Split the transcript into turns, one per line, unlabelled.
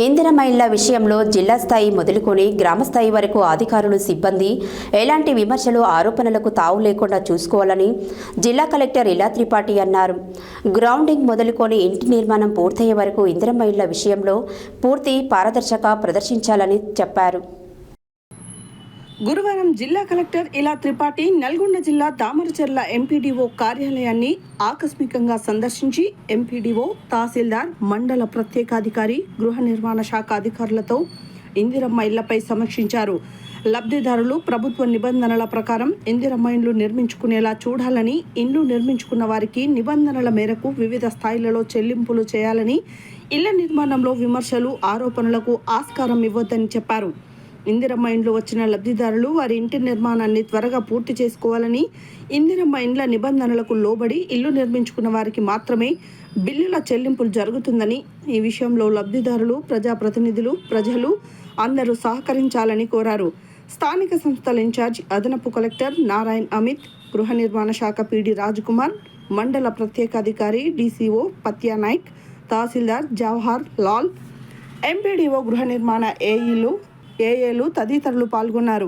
ఇందిరమ్మ ఇళ్ల విషయంలో జిల్లా స్థాయి మొదలుకొని గ్రామ స్థాయి వరకు అధికారులు సిబ్బంది ఎలాంటి విమర్శలు ఆరోపణలకు తావు లేకుండా చూసుకోవాలని జిల్లా కలెక్టర్ ఇలా త్రిపాఠి అన్నారు. గ్రౌండింగ్ మొదలుకొని ఇంటి నిర్మాణం పూర్తయ్యే వరకు ఇందిరమ్మ ఇళ్ల విషయంలో పూర్తి పారదర్శక ప్రదర్శించాలని చెప్పారు.
గురువారం జిల్లా కలెక్టర్ ఇలా త్రిపాఠి నల్గొండ జిల్లా దామరచర్ల ఎంపీడీఓ కార్యాలయాన్ని ఆకస్మికంగా సందర్శించి ఎంపీడీఓ, తహసీల్దార్, మండల ప్రత్యేకాధికారి, గృహ నిర్మాణ శాఖ అధికారులతో ఇందిరమ్మ ఇళ్లపై సమీక్షించారు. లబ్ధిదారులు ప్రభుత్వ నిబంధనల ప్రకారం ఇందిరమ్మ ఇండ్లు నిర్మించుకునేలా చూడాలని, ఇండ్లు నిర్మించుకున్న వారికి నిబంధనల మేరకు వివిధ స్థాయిలలో చెల్లింపులు చేయాలని, ఇళ్ల నిర్మాణంలో విమర్శలు, ఆరోపణలకు ఆస్కారం ఇవ్వొద్దని చెప్పారు. ఇందిరమ్మ ఇండ్లు వచ్చిన లబ్ధిదారులు వారి ఇంటి నిర్మాణాన్ని త్వరగా పూర్తి చేసుకోవాలని, ఇందిరమ్మ ఇండ్ల నిబంధనలకు లోబడి ఇల్లు నిర్మించుకున్న వారికి మాత్రమే బిల్లుల చెల్లింపులు జరుగుతుందని, ఈ విషయంలో లబ్ధిదారులు, ప్రజాప్రతినిధులు, ప్రజలు అందరూ సహకరించాలని కోరారు. స్థానిక సంస్థల ఇన్ఛార్జ్ అదనపు కలెక్టర్ నారాయణ్ అమిత్, గృహ నిర్మాణ శాఖ పీడి రాజ్కుమార్, మండల ప్రత్యేకాధికారి డీసీఓ పత్యా నాయక్, తహసీల్దార్ జవహర్ లాల్, ఎంపీడీఓ, గృహ నిర్మాణ ఏఏలు తదితరులు పాల్గొన్నారు.